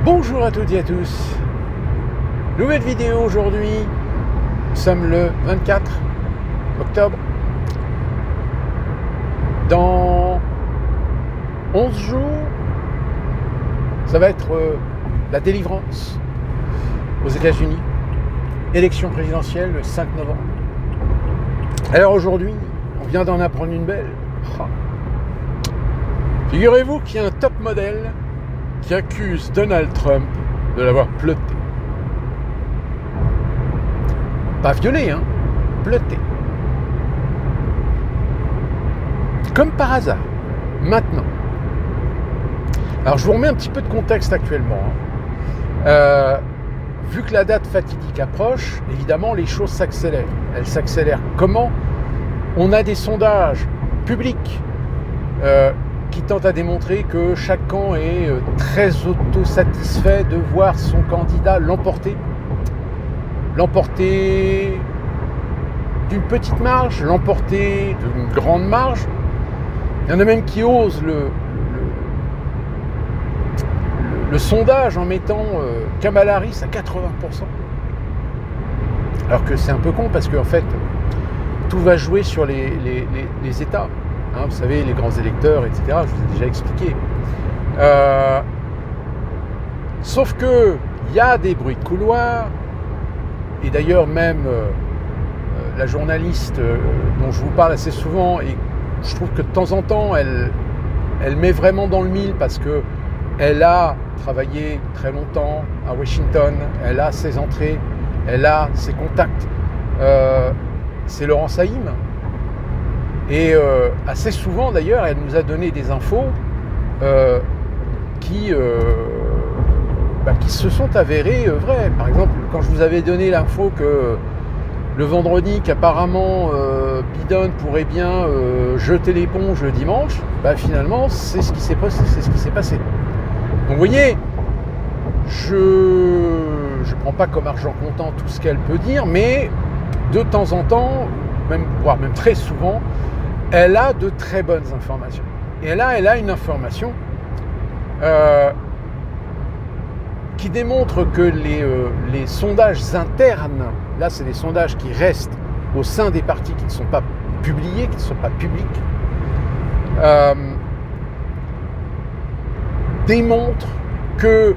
Bonjour à toutes et à tous. Nouvelle vidéo aujourd'hui. Nous sommes le 24 octobre. Dans 11 jours, ça va être la délivrance aux États-Unis. Élection présidentielle le 5 novembre. Alors aujourd'hui, on vient d'en apprendre une belle. Figurez-vous qu'il y a un top modèle qui accuse Donald Trump de l'avoir pleuté. Pas violé, pleuté. Comme par hasard, maintenant. Alors je vous remets un petit peu de contexte actuellement. Vu que la date fatidique approche, évidemment les choses s'accélèrent. Elles s'accélèrent comment ? On a des sondages publics qui tentent à démontrer que chaque camp est très autosatisfait de voir son candidat l'emporter. L'emporter d'une petite marge, l'emporter d'une grande marge. Il y en a même qui osent le sondage en mettant Kamala Harris à 80%. Alors que c'est un peu con parce qu'en fait, tout va jouer sur les États. Vous savez, les grands électeurs, etc. Je vous ai déjà expliqué. Sauf que il y a des bruits de couloir. Et d'ailleurs, même la journaliste dont je vous parle assez souvent, et je trouve que de temps en temps, elle met vraiment dans le mille parce que elle a travaillé très longtemps à Washington, elle a ses entrées, elle a ses contacts. C'est Laurent Saïm. Et assez souvent, d'ailleurs, elle nous a donné des infos qui se sont avérées vraies. Par exemple, quand je vous avais donné l'info que le vendredi, qu'apparemment Biden pourrait bien jeter l'éponge le dimanche, finalement, c'est ce qui s'est passé. Donc vous voyez, je ne prends pas comme argent comptant tout ce qu'elle peut dire, mais de temps en temps, voire même très souvent, elle a de très bonnes informations. Et là, elle a une information qui démontre que les sondages internes, là c'est des sondages qui restent au sein des partis qui ne sont pas publiés, qui ne sont pas publics, démontrent que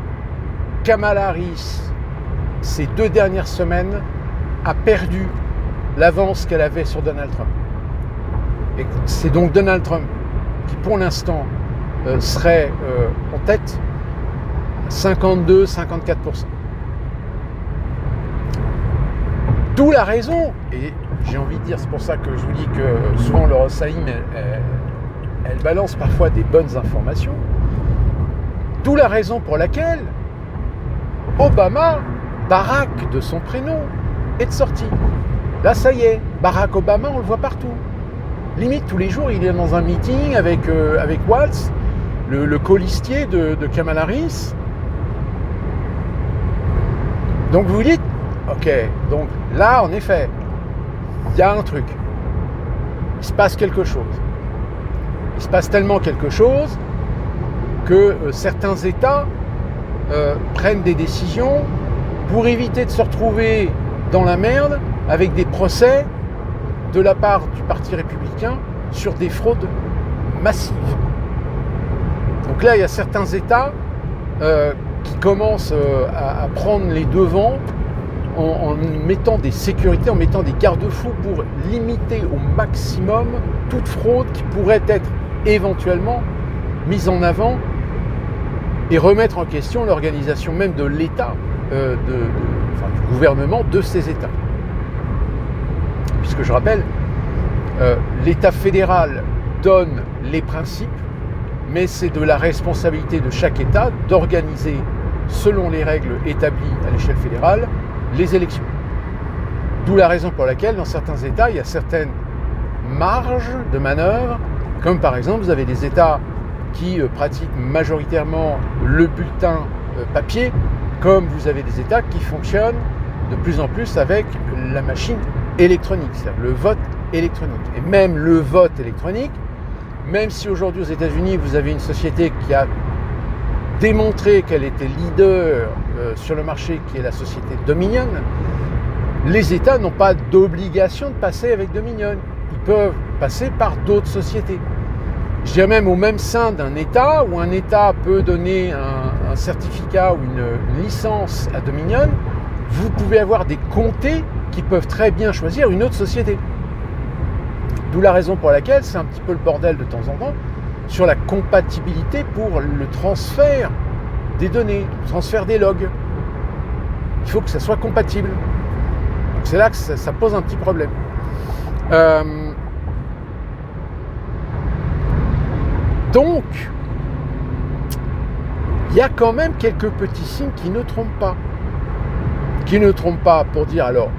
Kamala Harris, ces 2 dernières semaines, a perdu l'avance qu'elle avait sur Donald Trump. Et c'est donc Donald Trump qui, pour l'instant, serait en tête, 52-54%. D'où la raison, et j'ai envie de dire, c'est pour ça que je vous dis que souvent Laurent Saïm, elle balance parfois des bonnes informations. D'où la raison pour laquelle Obama, Barack de son prénom, est de sortie. Là, ça y est, Barack Obama, on le voit partout. Limite, tous les jours, il est dans un meeting avec Waltz, le colistier de Kamala Harris. Donc vous vous dites, ok, donc là, en effet, il y a un truc. Il se passe quelque chose. Il se passe tellement quelque chose que certains États prennent des décisions pour éviter de se retrouver dans la merde avec des procès de la part du Parti républicain sur des fraudes massives. Donc là, il y a certains États qui commencent à prendre les devants en mettant des sécurités, en mettant des garde-fous pour limiter au maximum toute fraude qui pourrait être éventuellement mise en avant et remettre en question l'organisation même de l'État, du gouvernement de ces États. Puisque je rappelle, l'État fédéral donne les principes, mais c'est de la responsabilité de chaque État d'organiser, selon les règles établies à l'échelle fédérale, les élections. D'où la raison pour laquelle, dans certains États, il y a certaines marges de manœuvre, comme par exemple, vous avez des États qui pratiquent majoritairement le bulletin papier, comme vous avez des États qui fonctionnent de plus en plus avec la machine électronique, c'est-à-dire le vote électronique. Et même le vote électronique, même si aujourd'hui aux États-Unis vous avez une société qui a démontré qu'elle était leader sur le marché qui est la société Dominion, les États n'ont pas d'obligation de passer avec Dominion. Ils peuvent passer par d'autres sociétés. Je dirais même au même sein d'un État, où un État peut donner un certificat ou une licence à Dominion, vous pouvez avoir des comtés qui peuvent très bien choisir une autre société. D'où la raison pour laquelle c'est un petit peu le bordel de temps en temps sur la compatibilité pour le transfert des données, le transfert des logs. Il faut que ça soit compatible. Donc c'est là que ça pose un petit problème. Donc, il y a quand même quelques petits signes qui ne trompent pas. Qui ne trompent pas pour dire, alors,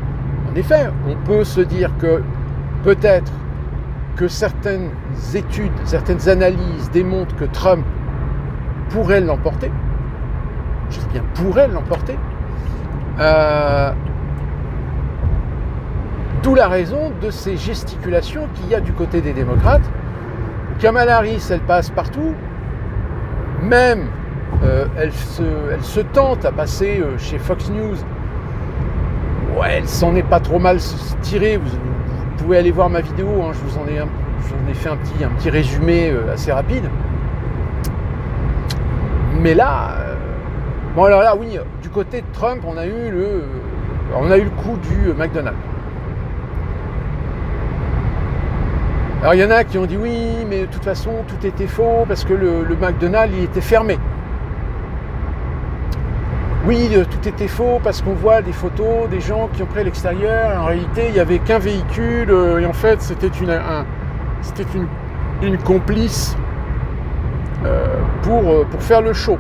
en effet, on peut se dire que peut-être que certaines études, certaines analyses démontrent que Trump pourrait l'emporter. Je dis bien pourrait l'emporter. D'où la raison de ces gesticulations qu'il y a du côté des démocrates. Kamala Harris, elle passe partout. Même, elle se tente à passer chez Fox News. Ouais, elle s'en est pas trop mal tirée. Vous pouvez aller voir ma vidéo. Hein, j'en ai fait un petit résumé assez rapide. Mais bon alors là, oui, du côté de Trump, on a eu le coup du McDonald's. Alors il y en a qui ont dit oui, mais de toute façon tout était faux parce que le McDonald's il était fermé. Oui, tout était faux parce qu'on voit des photos des gens qui ont pris à l'extérieur. En réalité, il n'y avait qu'un véhicule et en fait c'était une complice pour faire le show.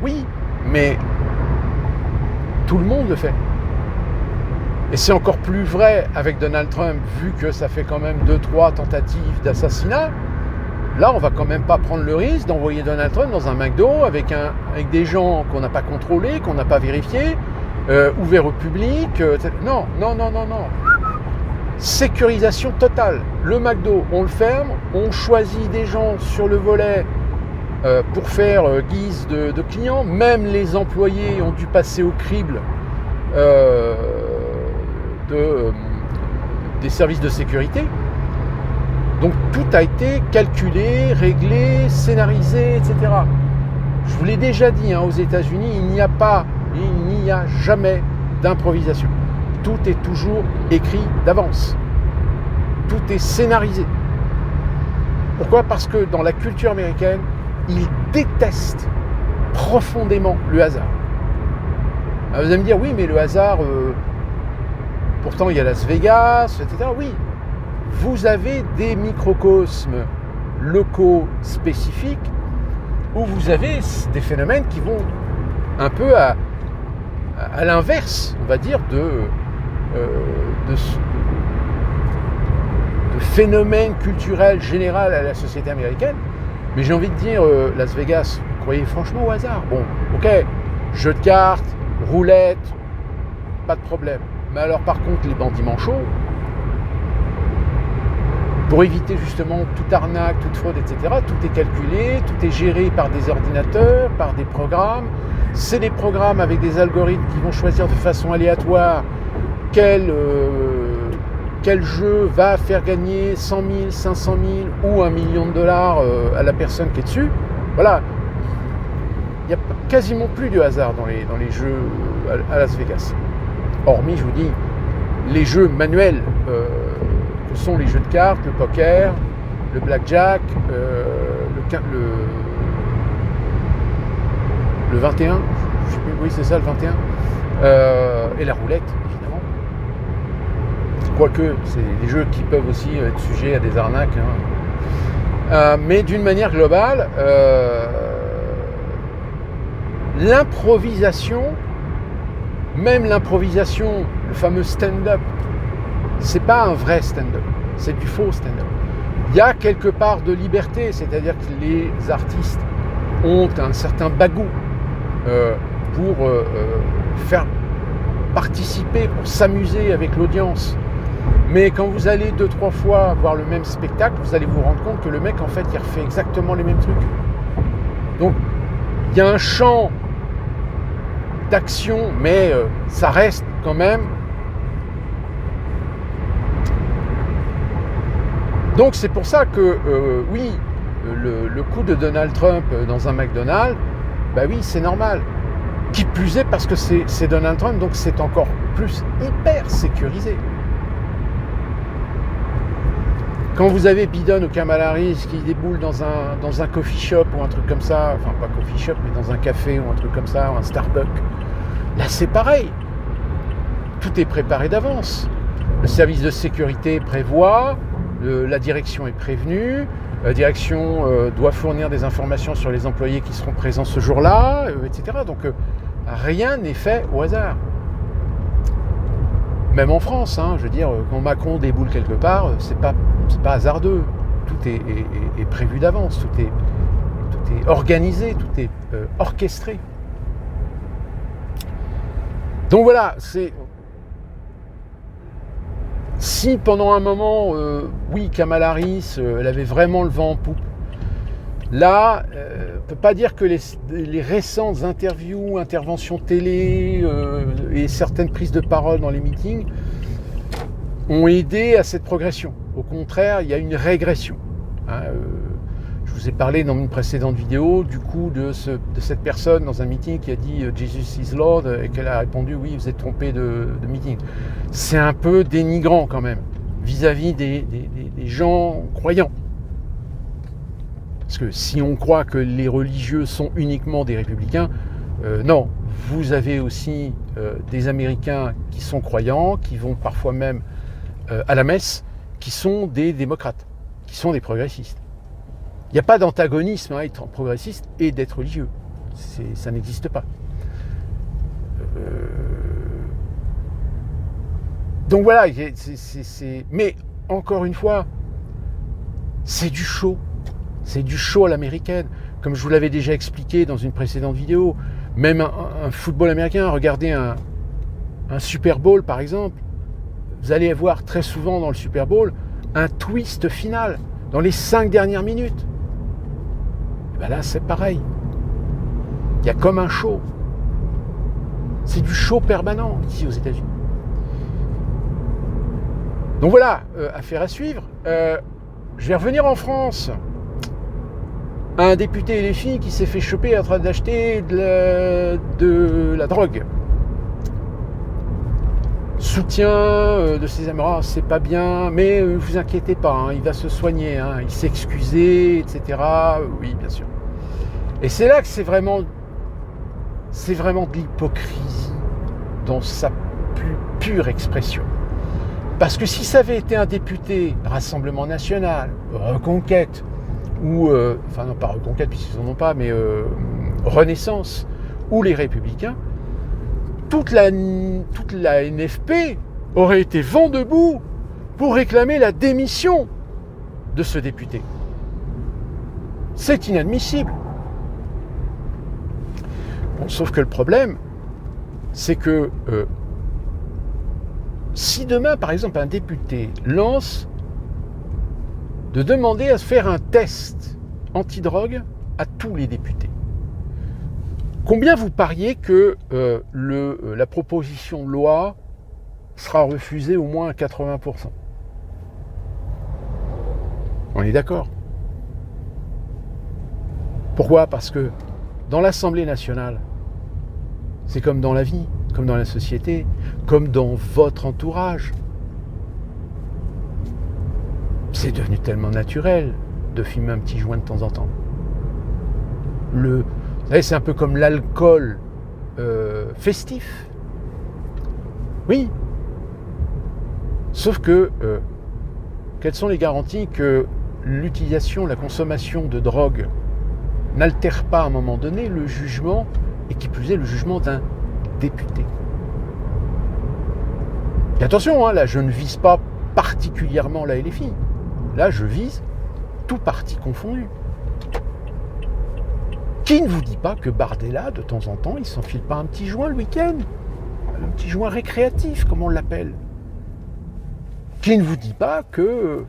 Oui, mais tout le monde le fait. Et c'est encore plus vrai avec Donald Trump, vu que ça fait quand même 2-3 tentatives d'assassinat. Là, on va quand même pas prendre le risque d'envoyer Donald Trump dans un McDo avec des gens qu'on n'a pas contrôlés, qu'on n'a pas vérifiés, ouverts au public. Non. Sécurisation totale. Le McDo, on le ferme, on choisit des gens sur le volet pour faire guise de clients. Même les employés ont dû passer au crible des services de sécurité. Donc tout a été calculé, réglé, scénarisé, etc. Je vous l'ai déjà dit, aux États-Unis, il n'y a jamais d'improvisation. Tout est toujours écrit d'avance. Tout est scénarisé. Pourquoi ? Parce que dans la culture américaine, ils détestent profondément le hasard. Alors vous allez me dire, oui, mais le hasard, pourtant il y a Las Vegas, etc. Oui, vous avez des microcosmes locaux spécifiques où vous avez des phénomènes qui vont un peu à l'inverse, on va dire, de phénomène culturel général à la société américaine. Mais j'ai envie de dire, Las Vegas, vous croyez franchement au hasard ? Bon, ok, jeu de cartes, roulette, pas de problème. Mais alors par contre, les bandits manchots, pour éviter justement toute arnaque, toute fraude, etc., tout est calculé, tout est géré par des ordinateurs, par des programmes. C'est des programmes avec des algorithmes qui vont choisir de façon aléatoire quel jeu va faire gagner 100 000, 500 000 ou $1 million à la personne qui est dessus. Voilà. Il n'y a quasiment plus de hasard dans les jeux à Las Vegas. Hormis, je vous dis, les jeux manuels que sont les jeux de cartes, le poker, le blackjack, le 21, je sais plus, oui c'est ça le 21, et la roulette, évidemment. Quoique, c'est des jeux qui peuvent aussi être sujets à des arnaques. Mais d'une manière globale, l'improvisation, même l'improvisation, le fameux stand-up, c'est pas un vrai stand-up, c'est du faux stand-up. Il y a quelque part de liberté, c'est-à-dire que les artistes ont un certain bagou pour faire participer, pour s'amuser avec l'audience. Mais quand vous allez 2-3 fois voir le même spectacle, vous allez vous rendre compte que le mec, en fait, il refait exactement les mêmes trucs. Donc, il y a un champ d'action, mais ça reste quand même. Donc, c'est pour ça que, oui, le coup de Donald Trump dans un McDonald's, bah oui, c'est normal. Qui plus est parce que c'est Donald Trump, donc c'est encore plus hyper sécurisé. Quand vous avez Biden ou Kamala Harris qui déboulent dans un coffee shop ou un truc comme ça, enfin pas coffee shop, mais dans un café ou un truc comme ça, ou un Starbucks, là c'est pareil. Tout est préparé d'avance. Le service de sécurité prévoit, la direction est prévenue, la direction doit fournir des informations sur les employés qui seront présents ce jour-là, etc. Donc rien n'est fait au hasard. Même en France, hein, je veux dire, quand Macron déboule quelque part, c'est pas hasardeux. Tout est prévu d'avance, tout est organisé, tout est orchestré. Donc voilà, si pendant un moment, oui, Kamala Harris, elle avait vraiment le vent en poupe, là, on ne peut pas dire que les récentes interventions télé et certaines prises de parole dans les meetings ont aidé à cette progression. Au contraire, il y a une régression. Je vous ai parlé dans une précédente vidéo du coup de cette personne dans un meeting qui a dit « Jesus is Lord » et qu'elle a répondu « Oui, vous êtes trompé de meeting ». C'est un peu dénigrant quand même vis-à-vis des gens croyants. Parce que si on croit que les religieux sont uniquement des républicains, non, vous avez aussi des Américains qui sont croyants, qui vont parfois même à la messe, qui sont des démocrates, qui sont des progressistes. Il n'y a pas d'antagonisme à être progressiste et d'être religieux. Ça n'existe pas. Donc voilà, mais encore une fois, c'est du show. C'est du show à l'américaine. Comme je vous l'avais déjà expliqué dans une précédente vidéo, même un football américain, regardez un Super Bowl par exemple, vous allez voir très souvent dans le Super Bowl un twist final dans les 5 dernières minutes. Et ben là, c'est pareil. Il y a comme un show. C'est du show permanent ici aux États-Unis. Donc voilà, affaire à suivre. Je vais revenir en France. Un député LFI qui s'est fait choper en train d'acheter de la drogue. Soutien de ses amis, c'est pas bien, mais ne vous inquiétez pas, hein, il va se soigner, hein, il s'est excusé, etc. Oui, bien sûr. Et c'est là que c'est vraiment de l'hypocrisie dans sa plus pure expression. Parce que si ça avait été un député Rassemblement National, Reconquête, ou, enfin non pas Reconquête puisqu'ils n'en ont pas, mais Renaissance, ou les Républicains, toute la NFP aurait été vent debout pour réclamer la démission de ce député. C'est inadmissible. Bon, sauf que le problème, c'est que si demain, par exemple, un député lance de demander à se faire un test antidrogue à tous les députés, combien vous pariez que la proposition de loi sera refusée au moins à 80%? On est d'accord. Pourquoi? Parce que dans l'Assemblée nationale, c'est comme dans la vie, comme dans la société, comme dans votre entourage. C'est devenu tellement naturel de fumer un petit joint de temps en temps. Vous savez, c'est un peu comme l'alcool festif. Oui. Sauf que, quelles sont les garanties que l'utilisation, la consommation de drogue n'altère pas à un moment donné le jugement, et qui plus est le jugement d'un député? Et attention, hein, là je ne vise pas particulièrement la LFI. Là je vise tout parti confondu. Qui ne vous dit pas que Bardella, de temps en temps, il s'enfile pas un petit joint le week-end? Un petit joint récréatif, comme on l'appelle. Qui ne vous dit pas que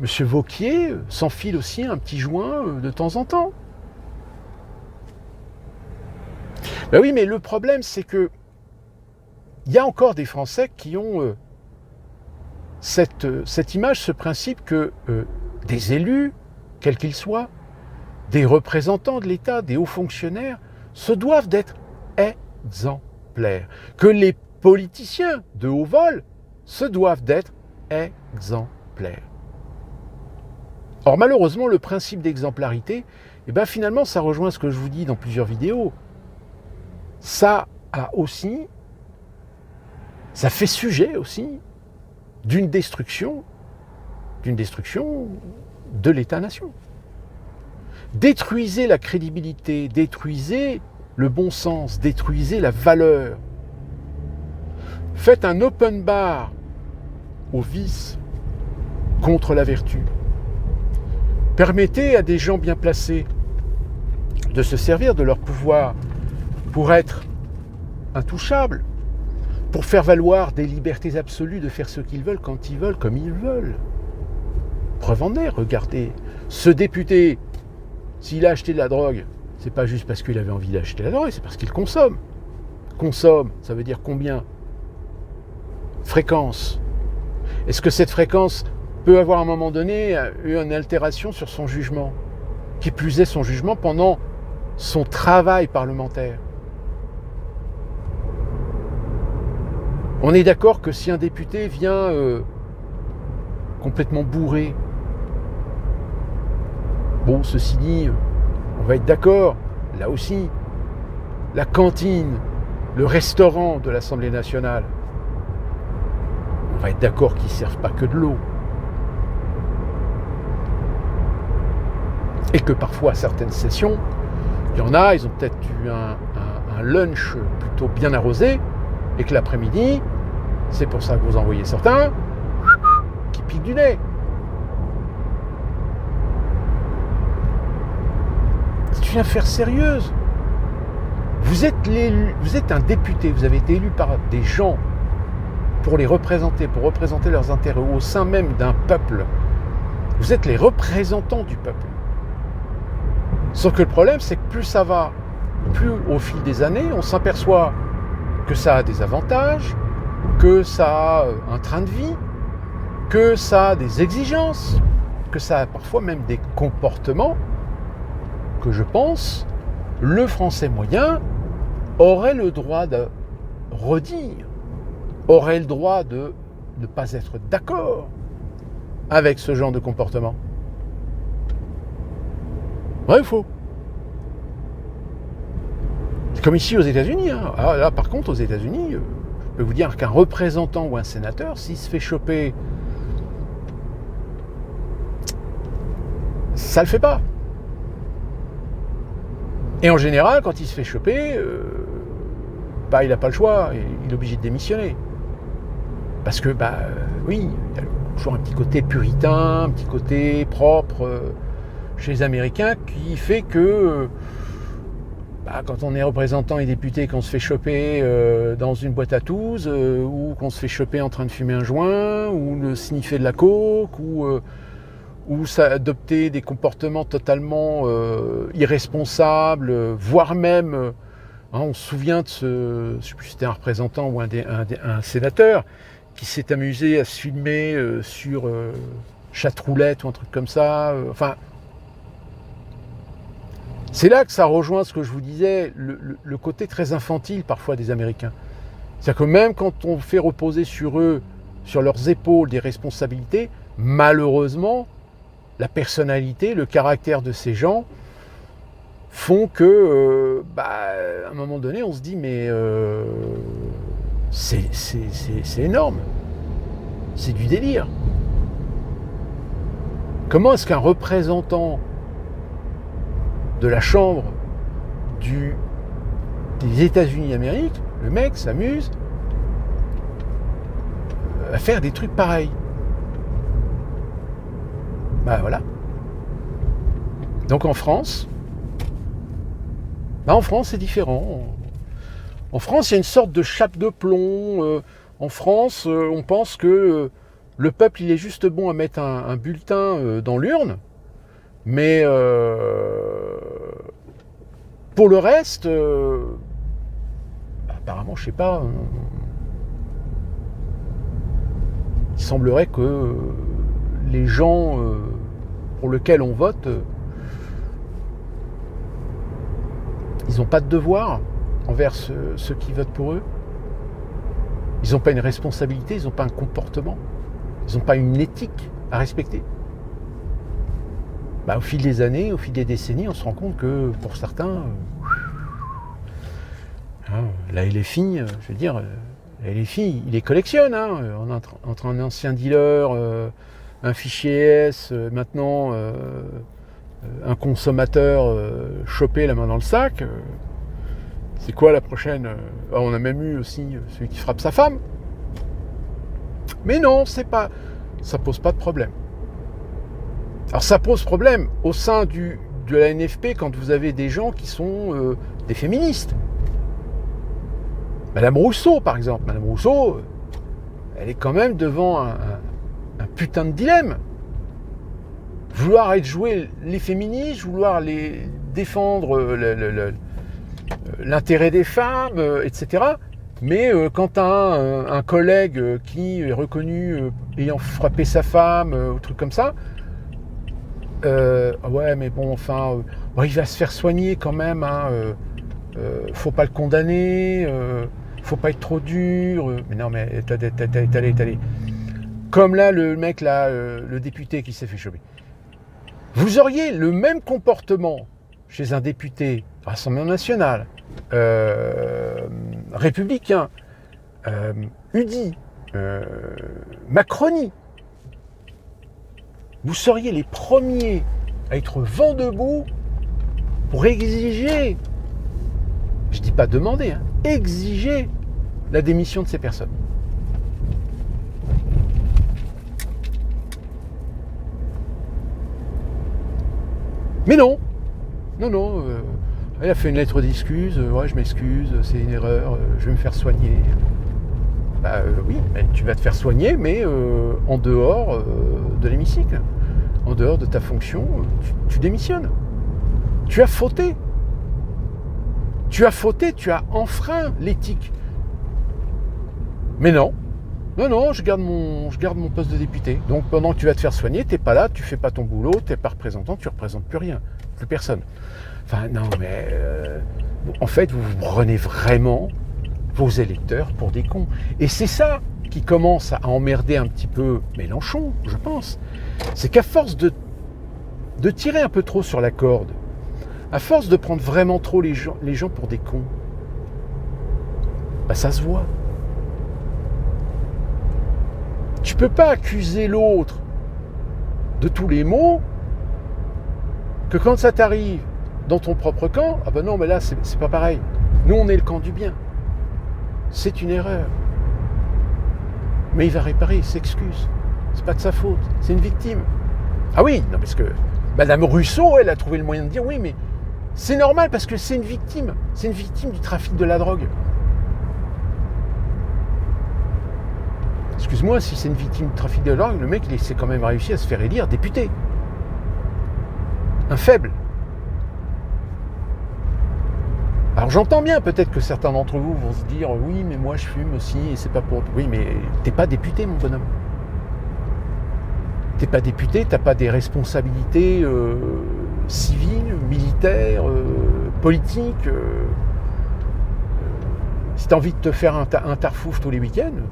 M. Wauquiez s'enfile aussi un petit joint de temps en temps? Ben oui, mais le problème, c'est que il y a encore des Français qui ont cette image, ce principe que des élus, quels qu'ils soient, des représentants de l'État, des hauts fonctionnaires, se doivent d'être exemplaires. Que les politiciens de haut vol se doivent d'être exemplaires. Or, malheureusement, le principe d'exemplarité, eh ben, finalement, ça rejoint ce que je vous dis dans plusieurs vidéos. Ça fait sujet aussi d'une destruction de l'État-nation. Détruisez la crédibilité, détruisez le bon sens, détruisez la valeur. Faites un open bar au vice contre la vertu. Permettez à des gens bien placés de se servir de leur pouvoir pour être intouchables, pour faire valoir des libertés absolues de faire ce qu'ils veulent, quand ils veulent, comme ils veulent. Preuve en est, regardez, ce député, s'il a acheté de la drogue, c'est pas juste parce qu'il avait envie d'acheter la drogue, c'est parce qu'il consomme. Consomme, ça veut dire combien? Fréquence. Est-ce que cette fréquence peut avoir à un moment donné eu une altération sur son jugement? Qui plus est son jugement pendant son travail parlementaire. On est d'accord que si un député vient complètement bourré, bon, ceci dit, on va être d'accord, là aussi, la cantine, le restaurant de l'Assemblée nationale, on va être d'accord qu'ils ne servent pas que de l'eau. Et que parfois, à certaines sessions, il y en a, ils ont peut-être eu un lunch plutôt bien arrosé, et que l'après-midi, c'est pour ça que vous en voyez certains qui piquent du nez. C'est une affaire sérieuse. Vous êtes un député, vous avez été élu par des gens pour les représenter, pour représenter leurs intérêts au sein même d'un peuple. Vous êtes les représentants du peuple. Sauf que le problème, c'est que plus ça va, plus au fil des années, on s'aperçoit que ça a des avantages, que ça a un train de vie, que ça a des exigences, que ça a parfois même des comportements que je pense, le Français moyen aurait le droit de redire, aurait le droit de ne pas être d'accord avec ce genre de comportement. Vrai ou faux? C'est comme ici aux États-Unis. Hein. Ah, là, par contre, aux États-Unis, je peux vous dire qu'un représentant ou un sénateur, s'il se fait choper, ça le fait pas. Et en général, quand il se fait choper, il n'a pas le choix, il est obligé de démissionner. Parce que, oui, il y a toujours un petit côté puritain, un petit côté propre chez les Américains qui fait que quand on est représentant et député, qu'on se fait choper dans une boîte à touze, ou qu'on se fait choper en train de fumer un joint, ou de sniffer de la coke, ou adopter des comportements totalement irresponsables, voire même, on se souvient de je ne sais plus si c'était un représentant ou un sénateur, qui s'est amusé à se filmer sur chatroulette ou un truc comme ça. C'est là que ça rejoint ce que je vous disais, le côté très infantile parfois des Américains. C'est-à-dire que même quand on fait reposer sur eux, sur leurs épaules des responsabilités, malheureusement, la personnalité, le caractère de ces gens font que, à un moment donné, on se dit, mais c'est énorme. C'est du délire. Comment est-ce qu'un représentant de la Chambre des États-Unis d'Amérique, le mec s'amuse à faire des trucs pareils? Voilà. Donc en France, c'est différent. En France, il y a une sorte de chape de plomb. en France, on pense que le peuple, il est juste bon à mettre un bulletin dans l'urne, mais pour le reste, apparemment, je sais pas, il semblerait que les gens pour lesquels on vote, ils n'ont pas de devoir envers ceux qui votent pour eux. Ils n'ont pas une responsabilité, ils n'ont pas un comportement, ils n'ont pas une éthique à respecter. Au fil des années, au fil des décennies, on se rend compte que pour certains, la LFI, je veux dire, la LFI, ils les collectivent, entre un ancien dealer, un fichier S, maintenant un consommateur chopé la main dans le sac. C'est quoi la prochaine? On a même eu aussi celui qui frappe sa femme. Mais non, ça pose pas de problème. Alors ça pose problème au sein de la NFP quand vous avez des gens qui sont des féministes. Madame Rousseau, par exemple. Madame Rousseau, elle est quand même devant un putain de dilemme. Vouloir jouer les féministes, vouloir les défendre l'intérêt des femmes, etc. Mais quand tu as un collègue qui est reconnu ayant frappé sa femme, ou truc comme ça, ouais, mais bon, enfin, il va se faire soigner quand même, faut pas le condamner, faut pas être trop dur, mais non, mais t'es allé. Comme là, le mec, là, le député qui s'est fait choper. Vous auriez le même comportement chez un député Rassemblement National, républicain, UDI, Macronie. Vous seriez les premiers à être vent debout pour exiger, je dis pas demander, exiger la démission de ces personnes. Mais non, elle a fait une lettre d'excuse, ouais, je m'excuse, c'est une erreur, je vais me faire soigner. Oui, tu vas te faire soigner, mais en dehors de l'hémicycle, en dehors de ta fonction, tu démissionnes. Tu as fauté. Tu as enfreint l'éthique. Mais non, je garde mon poste de député. Donc pendant que tu vas te faire soigner, t'es pas là, tu fais pas ton boulot, t'es pas représentant, tu représentes plus rien, plus personne. Enfin non, mais en fait, vous prenez vraiment vos électeurs pour des cons. Et c'est ça qui commence à emmerder un petit peu Mélenchon, je pense. C'est qu'à force de tirer un peu trop sur la corde, à force de prendre vraiment trop les gens pour des cons, ça se voit. Tu peux pas accuser l'autre de tous les maux que quand ça t'arrive dans ton propre camp, non, mais là, c'est pas pareil. Nous, on est le camp du bien. C'est une erreur. Mais il va réparer, il s'excuse. C'est pas de sa faute, c'est une victime. Ah oui, non, parce que Madame Rousseau, elle a trouvé le moyen de dire oui, mais c'est normal parce que c'est une victime. C'est une victime du trafic de la drogue. Excuse-moi, si c'est une victime du trafic de la drogue, le mec, il s'est quand même réussi à se faire élire député. Un faible. Alors j'entends bien, peut-être que certains d'entre vous vont se dire oui, mais moi je fume aussi et c'est pas pour... Oui, mais t'es pas député, mon bonhomme. T'es pas député, t'as pas des responsabilités civiles, militaires, politiques. Si t'as envie de te faire un tarfouf tous les week-ends,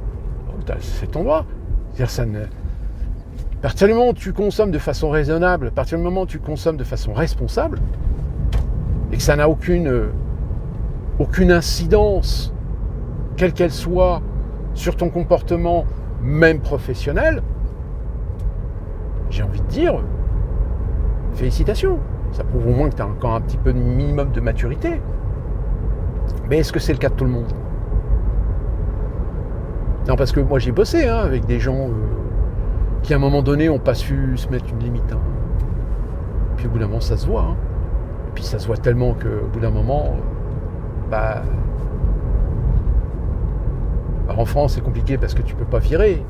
c'est ton droit. C'est-à-dire, à partir du moment où tu consommes de façon raisonnable, à partir du moment où tu consommes de façon responsable, et que ça n'a aucune incidence, quelle qu'elle soit, sur ton comportement, même professionnel, j'ai envie de dire, félicitations. Ça prouve au moins que tu as encore un petit peu de minimum de maturité. Mais est-ce que c'est le cas de tout le monde ? Non, parce que moi j'ai bossé avec des gens qui à un moment donné n'ont pas su se mettre une limite. Puis au bout d'un moment ça se voit. Et puis ça se voit tellement qu'au bout d'un moment, Alors en France, c'est compliqué parce que tu ne peux pas virer.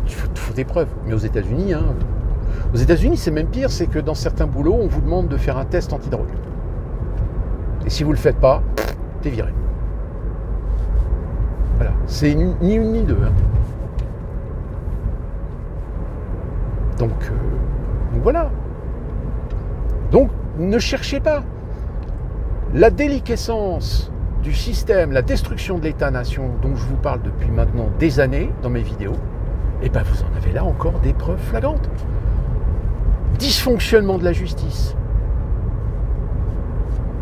Il faut des preuves. Mais aux États-Unis, c'est même pire, c'est que dans certains boulots, on vous demande de faire un test antidrogue. Et si vous ne le faites pas, t'es viré. Voilà. C'est ni une ni deux. Donc voilà. Donc ne cherchez pas. La déliquescence du système, la destruction de l'État-nation dont je vous parle depuis maintenant des années dans mes vidéos, et ben vous en avez là encore des preuves flagrantes. Dysfonctionnement de la justice,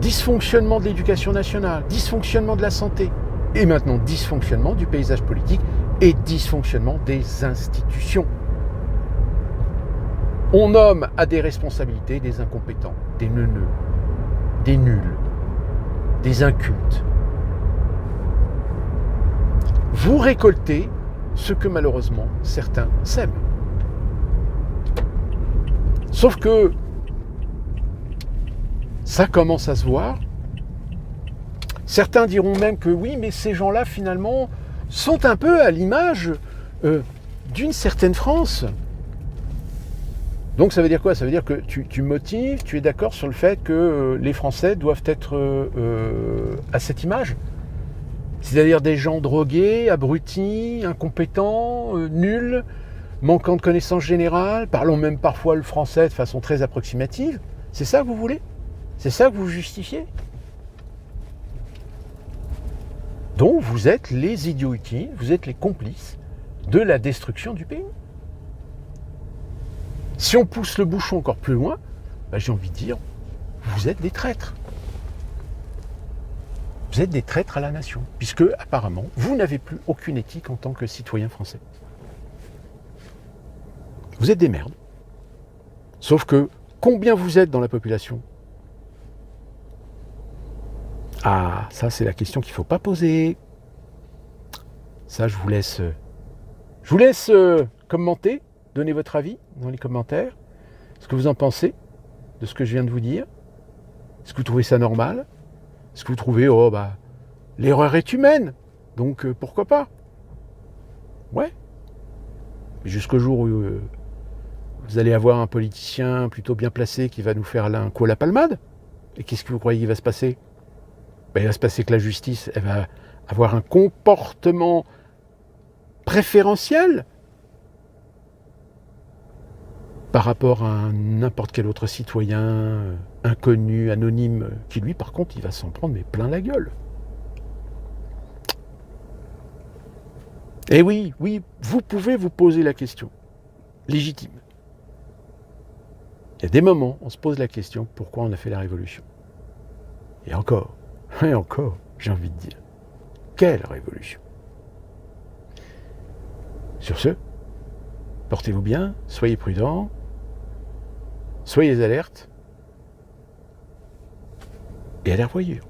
dysfonctionnement de l'éducation nationale, dysfonctionnement de la santé, et maintenant dysfonctionnement du paysage politique et dysfonctionnement des institutions. On nomme à des responsabilités des incompétents, des neuneux, des nuls, des incultes. Vous récoltez ce que malheureusement certains sèment. Sauf que ça commence à se voir. Certains diront même que oui, mais ces gens-là finalement sont un peu à l'image d'une certaine France. Donc ça veut dire quoi? Ça veut dire que tu motives, tu es d'accord sur le fait que les Français doivent être à cette image? C'est-à-dire des gens drogués, abrutis, incompétents, nuls, manquant de connaissances générales, parlant même parfois le français de façon très approximative. C'est ça que vous voulez? C'est ça que vous justifiez? Donc vous êtes les idiots utiles, vous êtes les complices de la destruction du pays. Si on pousse le bouchon encore plus loin, j'ai envie de dire, vous êtes des traîtres. Vous êtes des traîtres à la nation, puisque apparemment, vous n'avez plus aucune éthique en tant que citoyen français. Vous êtes des merdes. Sauf que, combien vous êtes dans la population? Ah, ça c'est la question qu'il ne faut pas poser. Ça, je vous laisse commenter, donner votre avis dans les commentaires. Ce que vous en pensez de ce que je viens de vous dire. Est-ce que vous trouvez ça normal? Est-ce que vous trouvez, l'erreur est humaine, donc pourquoi pas? Ouais. Mais jusqu'au jour où vous allez avoir un politicien plutôt bien placé qui va nous faire là un coup à la palmade. Et qu'est-ce que vous croyez qu'il va se passer? Il va se passer que la justice, elle va avoir un comportement préférentiel par rapport à n'importe quel autre citoyen inconnu, anonyme, qui lui, par contre, il va s'en prendre mais plein la gueule. Et oui, vous pouvez vous poser la question, légitime. Il y a des moments, on se pose la question, pourquoi on a fait la révolution? Et encore, j'ai envie de dire, quelle révolution? Sur ce, portez-vous bien, soyez prudents, soyez alertes et à la revoyure.